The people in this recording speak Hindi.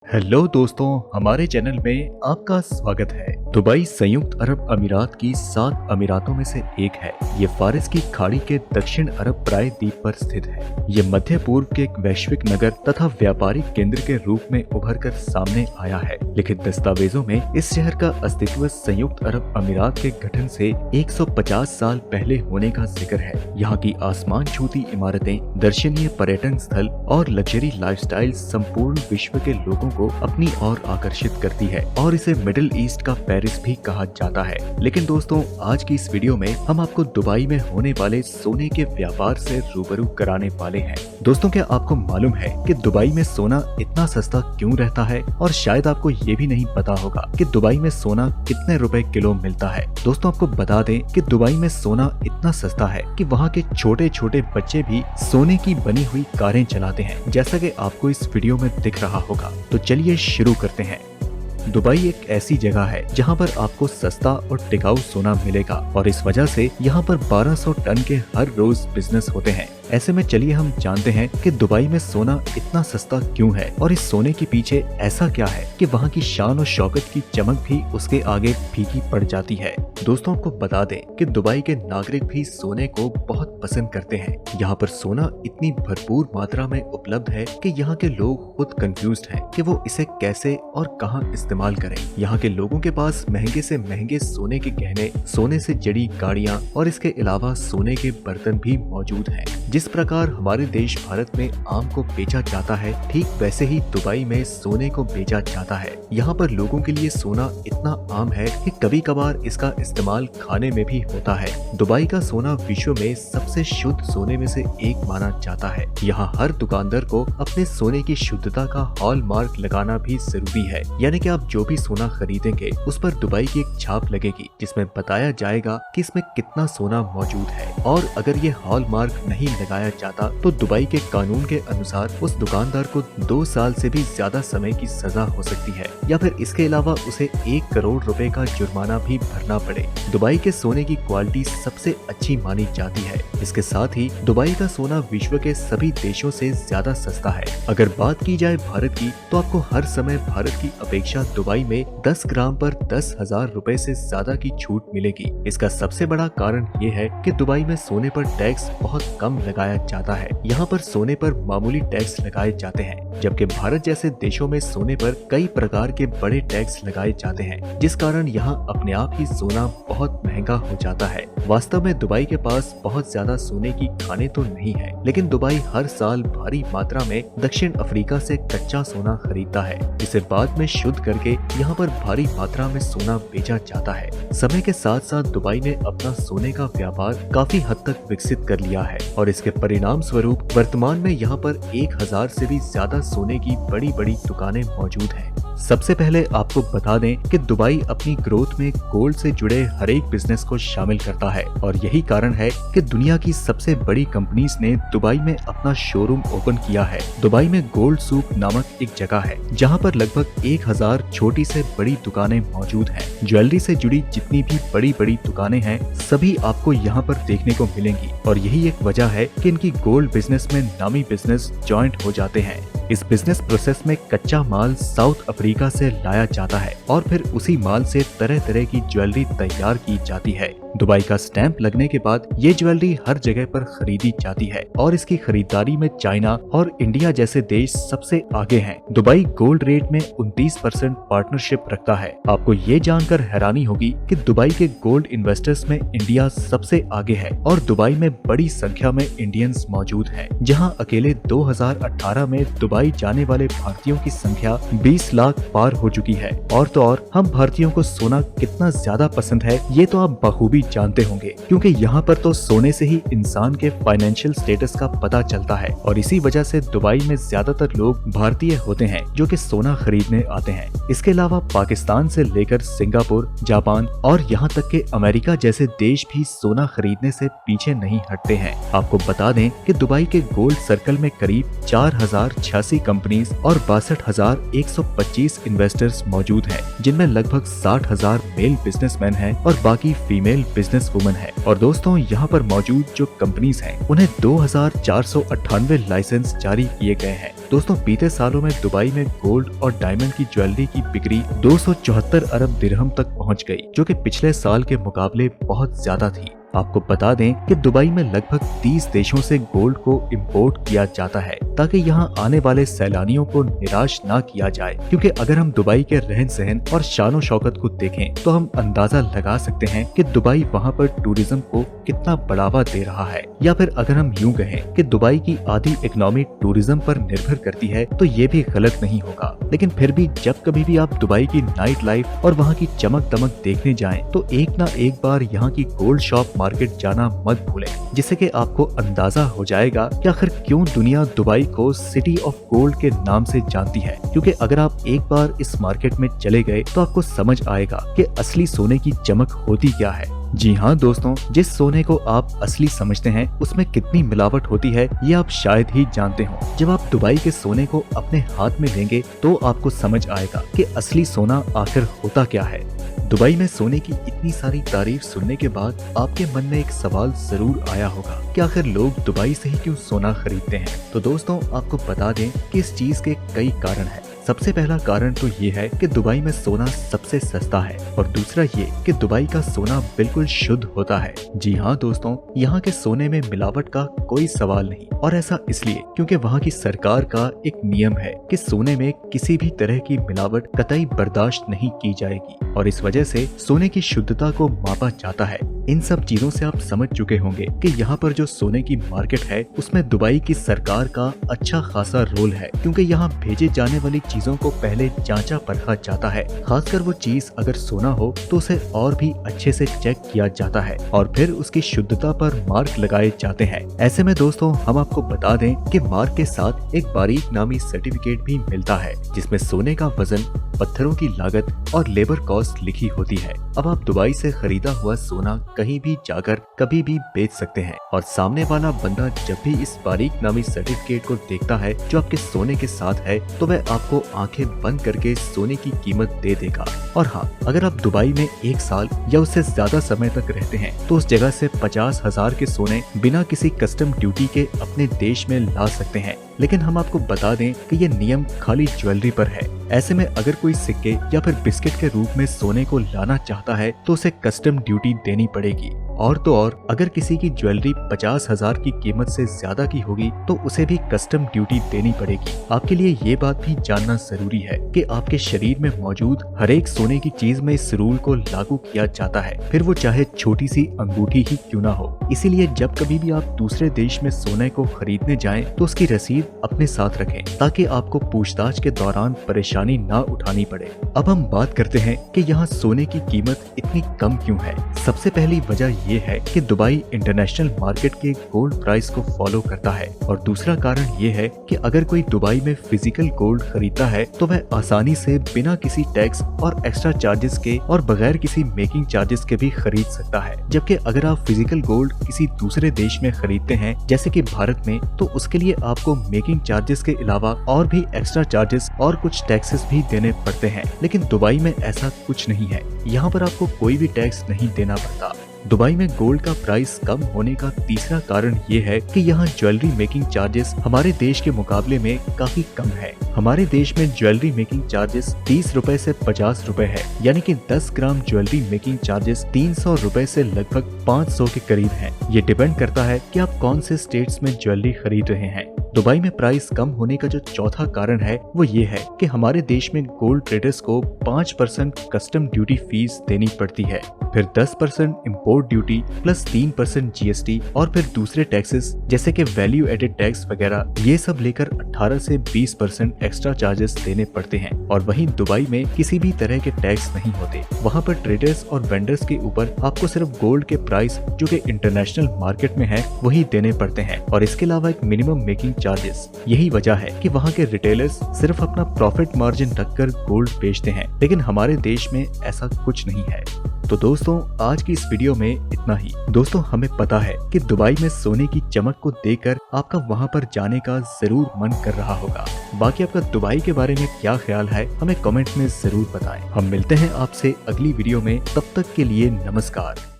हेलो दोस्तों, हमारे चैनल में आपका स्वागत है। दुबई संयुक्त अरब अमीरात की 7 अमीरातों में से एक है। ये फारिस की खाड़ी के दक्षिण अरब प्रायद्वीप पर स्थित है। ये मध्य पूर्व के एक वैश्विक नगर तथा व्यापारिक केंद्र के रूप में उभरकर सामने आया है। लिखित दस्तावेजों में इस शहर का अस्तित्व संयुक्त अरब अमीरात के गठन से 150 साल पहले होने का जिक्र है। यहाँ की आसमान छूती इमारतें, दर्शनीय पर्यटन स्थल और लग्जरी लाइफस्टाइल संपूर्ण विश्व के लोगों को अपनी ओर आकर्षित करती है और इसे मिडिल ईस्ट का पेरिस भी कहा जाता है। लेकिन दोस्तों, आज की इस वीडियो में हम आपको दुबई में होने वाले सोने के व्यापार से रूबरू कराने वाले हैं। दोस्तों, क्या आपको मालूम है कि दुबई में सोना इतना सस्ता क्यों रहता है? और शायद आपको ये भी नहीं पता होगा कि दुबई में सोना कितने रुपए किलो मिलता है। दोस्तों, आपको बता दें कि दुबई में सोना इतना सस्ता है कि वहाँ के छोटे छोटे बच्चे भी सोने की बनी हुई कारें चलाते हैं, जैसा कि आपको इस वीडियो में दिख रहा होगा। तो चलिए शुरू करते हैं। दुबई एक ऐसी जगह है जहां पर आपको सस्ता और टिकाऊ सोना मिलेगा और इस वजह से यहां पर 1200 टन के हर रोज बिजनेस होते हैं। ऐसे में चलिए हम जानते हैं कि दुबई में सोना इतना सस्ता क्यों है और इस सोने के पीछे ऐसा क्या है कि वहां की शान और शौकत की चमक भी उसके आगे फीकी पड़ जाती है। दोस्तों, आपको बता दें कि दुबई के नागरिक भी सोने को बहुत पसंद करते हैं। यहाँ पर सोना इतनी भरपूर मात्रा में उपलब्ध है कि यहाँ के लोग खुद कंफ्यूज्ड हैं कि वो इसे कैसे और कहाँ इस्तेमाल करें। यहाँ के लोगों के पास महंगे से महंगे सोने के गहने, सोने से जड़ी गाड़ियाँ और इसके अलावा सोने के बर्तन भी मौजूद हैं। जिस प्रकार हमारे देश भारत में आम को बेचा जाता है, ठीक वैसे ही दुबई में सोने को बेचा जाता है। यहाँ पर लोगों के लिए सोना इतना आम है कि कभी कभार इसका इस्तेमाल खाने में भी होता है। दुबई का सोना विश्व में सबसे शुद्ध सोने में से एक माना जाता है। यहाँ हर दुकानदार को अपने सोने की शुद्धता का हॉलमार्क लगाना भी जरूरी है, यानी कि आप जो भी सोना खरीदेंगे उस पर दुबई की एक छाप लगेगी जिसमें बताया जाएगा कि इसमें कितना सोना मौजूद है। और अगर ये हॉलमार्क नहीं लगाया जाता तो दुबई के कानून के अनुसार उस दुकानदार को 2 साल से भी ज्यादा समय की सजा हो सकती है, या फिर इसके अलावा उसे 1 करोड़ रुपए का जुर्माना भी भरना पड़े। दुबई के सोने की क्वालिटी सबसे अच्छी मानी जाती है। इसके साथ ही दुबई का सोना विश्व के सभी देशों से ज्यादा सस्ता है। अगर बात की जाए भारत की, तो आपको हर समय भारत की अपेक्षा दुबई में 10 ग्राम पर 10,000 रुपए से ज्यादा की छूट मिलेगी। इसका सबसे बड़ा कारण ये है कि दुबई में सोने पर टैक्स बहुत कम लगाया जाता है। यहाँ पर सोने पर मामूली टैक्स लगाए जाते हैं, जबकि भारत जैसे देशों में सोने पर कई प्रकार के बड़े टैक्स लगाए जाते हैं, जिस कारण यहाँ अपने आप ही सोना बहुत महंगा हो जाता है। वास्तव में दुबई के पास बहुत ज्यादा सोने की खानें तो नहीं है, लेकिन दुबई हर साल भारी मात्रा में दक्षिण अफ्रीका से कच्चा सोना खरीदता है, जिसे बाद में शुद्ध करके यहाँ पर भारी मात्रा में सोना बेचा जाता है। समय के साथ साथ दुबई ने अपना सोने का व्यापार काफी हद तक विकसित कर लिया है और इसके परिणाम स्वरूप वर्तमान में यहाँ पर 1000 से भी ज्यादा सोने की बड़ी बड़ी दुकानें मौजूद हैं। सबसे पहले आपको बता दें कि दुबई अपनी ग्रोथ में गोल्ड से जुड़े हर एक बिजनेस को शामिल करता है और यही कारण है कि दुनिया की सबसे बड़ी कंपनीज ने दुबई में अपना शोरूम ओपन किया है। दुबई में गोल्ड सूक नामक एक जगह है जहां पर लगभग 1000 छोटी से बड़ी दुकानें मौजूद हैं। ज्वेलरी से जुड़ी जितनी भी बड़ी बड़ी दुकानें हैं, सभी आपको यहाँ पर देखने को मिलेंगी और यही एक वजह है कि इनकी गोल्ड बिजनेस में नामी बिजनेस जॉइंट हो जाते हैं। इस बिजनेस प्रोसेस में कच्चा माल साउथ अफ्रीका से लाया जाता है और फिर उसी माल से तरह तरह की ज्वेलरी तैयार की जाती है। दुबई का स्टैंप लगने के बाद ये ज्वेलरी हर जगह पर खरीदी जाती है और इसकी खरीदारी में चाइना और इंडिया जैसे देश सबसे आगे हैं। दुबई गोल्ड रेट में 29% पार्टनरशिप रखता है। आपको ये जानकर हैरानी होगी कि दुबई के गोल्ड इन्वेस्टर्स में इंडिया सबसे आगे है और दुबई में बड़ी संख्या में इंडियंस मौजूद हैं, जहां अकेले 2018 में दुबई जाने वाले भारतीयों की संख्या 20 लाख पार हो चुकी है। और तो और हम भारतीयों को सोना कितना ज्यादा पसंद है ये तो आप बखूबी जानते होंगे, क्योंकि यहाँ पर तो सोने से ही इंसान के फाइनेंशियल स्टेटस का पता चलता है और इसी वजह से दुबई में ज्यादातर लोग भारतीय होते हैं जो कि सोना खरीदने आते हैं। इसके अलावा पाकिस्तान से लेकर सिंगापुर, जापान और यहाँ तक के अमेरिका जैसे देश भी सोना खरीदने से पीछे नहीं हटते हैं। आपको बता दें कि दुबई के गोल्ड सर्कल में करीब 4066 280 कंपनीज और 62,125 इन्वेस्टर्स मौजूद हैं, जिनमें लगभग 60,000 मेल बिजनेसमैन हैं और बाकी फीमेल बिजनेस वुमन है। और दोस्तों, यहाँ पर मौजूद जो कंपनीज हैं उन्हें 2,498 लाइसेंस जारी किए गए हैं। दोस्तों, बीते सालों में दुबई में गोल्ड और डायमंड की ज्वेलरी की बिक्री 274 अरब दिरहम तक पहुँच गई, जो कि पिछले साल के मुकाबले बहुत ज्यादा थी। आपको बता दें कि दुबई में लगभग 30 देशों से गोल्ड को इंपोर्ट किया जाता है ताकि यहाँ आने वाले सैलानियों को निराश ना किया जाए, क्योंकि अगर हम दुबई के रहन सहन और शानो शौकत को देखें तो हम अंदाजा लगा सकते हैं कि दुबई वहाँ पर टूरिज्म को कितना बढ़ावा दे रहा है। या फिर अगर हम यूँ कहें कि दुबई की आधी इकोनॉमी टूरिज्म पर निर्भर करती है तो ये भी गलत नहीं होगा। लेकिन फिर भी जब कभी भी आप दुबई की नाइट लाइफ और वहाँ की चमक दमक देखने जाएं तो एक ना एक बार यहाँ की गोल्ड शॉप मार्केट जाना मत भूलें, जिससे कि आपको अंदाजा हो जाएगा कि आखिर क्यों दुनिया दुबई को सिटी ऑफ गोल्ड के नाम से जानती है। क्योंकि अगर आप एक बार इस मार्केट में चले गए तो आपको समझ आएगा कि असली सोने की चमक होती क्या है। जी हाँ दोस्तों, जिस सोने को आप असली समझते हैं उसमें कितनी मिलावट होती है ये आप शायद ही जानते हो। जब आप दुबई के सोने को अपने हाथ में लेंगे तो आपको समझ आएगा कि असली सोना आखिर होता क्या है। दुबई में सोने की इतनी सारी तारीफ सुनने के बाद आपके मन में एक सवाल जरूर आया होगा कि आखिर लोग दुबई से ही क्यों सोना खरीदते हैं। तो दोस्तों, आपको बता दें कि इस चीज के कई कारण हैं। सबसे पहला कारण तो ये है कि दुबई में सोना सबसे सस्ता है और दूसरा ये कि दुबई का सोना बिल्कुल शुद्ध होता है। जी हाँ दोस्तों, यहाँ के सोने में मिलावट का कोई सवाल नहीं, और ऐसा इसलिए क्योंकि वहाँ की सरकार का एक नियम है कि सोने में किसी भी तरह की मिलावट कतई बर्दाश्त नहीं की जाएगी, और इस वजह से सोने की शुद्धता को मापा जाता है। इन सब चीजों से आप समझ चुके होंगे कि यहाँ पर जो सोने की मार्केट है उसमें दुबई की सरकार का अच्छा खासा रोल है, क्योंकि यहाँ भेजे जाने वाली चीजों को पहले जांचा परखा जाता है। खासकर वो चीज अगर सोना हो तो उसे और भी अच्छे से चेक किया जाता है और फिर उसकी शुद्धता पर मार्क लगाए जाते हैं। ऐसे में दोस्तों, हम आपको बता दें कि मार्क के साथ एक बारीक नामी सर्टिफिकेट भी मिलता है, जिसमें सोने का वजन, पत्थरों की लागत और लेबर कॉस्ट लिखी होती है। अब आप दुबई से खरीदा हुआ सोना कहीं भी जाकर कभी भी बेच सकते हैं, और सामने वाला बंदा जब भी इस बारीक नामी सर्टिफिकेट को देखता है जो आपके सोने के साथ है तो वह आपको आंखें बंद करके सोने की कीमत दे देगा। और हाँ, अगर आप दुबई में 1 साल या उससे ज्यादा समय तक रहते हैं तो उस जगह से 50,000 के सोने बिना किसी कस्टम ड्यूटी के अपने देश में ला सकते हैं। लेकिन हम आपको बता दें कि ये नियम खाली ज्वेलरी पर है। ऐसे में अगर कोई सिक्के या फिर बिस्किट के रूप में सोने को लाना चाहता है तो उसे कस्टम ड्यूटी देनी पड़ेगी। और तो और अगर किसी की ज्वेलरी 50,000 की कीमत से ज्यादा की होगी तो उसे भी कस्टम ड्यूटी देनी पड़ेगी। आपके लिए ये बात भी जानना जरूरी है कि आपके शरीर में मौजूद हर एक सोने की चीज में इस रूल को लागू किया जाता है, फिर वो चाहे छोटी सी अंगूठी ही क्यों ना हो। इसीलिए जब कभी भी आप दूसरे देश में सोने को खरीदने जाएं तो उसकी रसीद अपने साथ रखें ताकि आपको पूछताछ के दौरान परेशानी ना उठानी पड़े। अब हम बात करते हैं कि यहाँ सोने की कीमत इतनी कम क्यों है। सबसे पहली वजह ये है कि दुबई इंटरनेशनल मार्केट के गोल्ड प्राइस को फॉलो करता है, और दूसरा कारण ये है कि अगर कोई दुबई में फिजिकल गोल्ड खरीदता है तो वह आसानी से बिना किसी टैक्स और एक्स्ट्रा चार्जेस के और बगैर किसी मेकिंग चार्जेस के भी खरीद सकता है। जबकि अगर आप फिजिकल गोल्ड किसी दूसरे देश में खरीदते हैं जैसे कि भारत में, तो उसके लिए आपको मेकिंग चार्जेस के अलावा और भी एक्स्ट्रा चार्जेस और कुछ टैक्सेस भी देने पड़ते हैं। लेकिन दुबई में ऐसा कुछ नहीं है, यहाँ पर आपको कोई भी टैक्स नहीं देना पड़ता। दुबई में गोल्ड का प्राइस कम होने का तीसरा कारण ये है कि यहाँ ज्वेलरी मेकिंग चार्जेस हमारे देश के मुकाबले में काफी कम है। हमारे देश में ज्वेलरी मेकिंग चार्जेस 30 रुपए से 50 रुपए है, यानी कि 10 ग्राम ज्वेलरी मेकिंग चार्जेस 300 रुपए से लगभग 500 के करीब है। ये डिपेंड करता है कि आप कौन से स्टेट्स में ज्वेलरी खरीद रहे हैं। दुबई में प्राइस कम होने का जो चौथा कारण है वो ये है कि हमारे देश में गोल्ड ट्रेडर्स को 5% कस्टम ड्यूटी फीस देनी पड़ती है, फिर 10% इम्पोर्ट ड्यूटी प्लस 3% जीएसटी और फिर दूसरे टैक्सेस जैसे कि वैल्यू एडेड टैक्स वगैरह, ये सब लेकर 18 से 20% एक्स्ट्रा चार्जेस देने पड़ते हैं। और वहीं दुबई में किसी भी तरह के टैक्स नहीं होते। वहाँ पर ट्रेडर्स और वेंडर्स के ऊपर आपको सिर्फ गोल्ड के प्राइस जो कि इंटरनेशनल मार्केट में है वही देने पड़ते हैं, और इसके अलावा एक मिनिमम मेकिंग चार्जेस। यही वजह है कि वहाँ के रिटेलर्स सिर्फ अपना प्रॉफिट मार्जिन रखकर गोल्ड बेचते हैं, लेकिन हमारे देश में ऐसा कुछ नहीं है। तो दोस्तों आज की इस वीडियो में इतना ही। दोस्तों हमें पता है कि दुबई में सोने की चमक को देखकर आपका वहां पर जाने का जरूर मन कर रहा होगा। बाकी आपका दुबई के बारे में क्या ख्याल है हमें कमेंट में जरूर बताएं। हम मिलते हैं आपसे अगली वीडियो में, तब तक के लिए नमस्कार।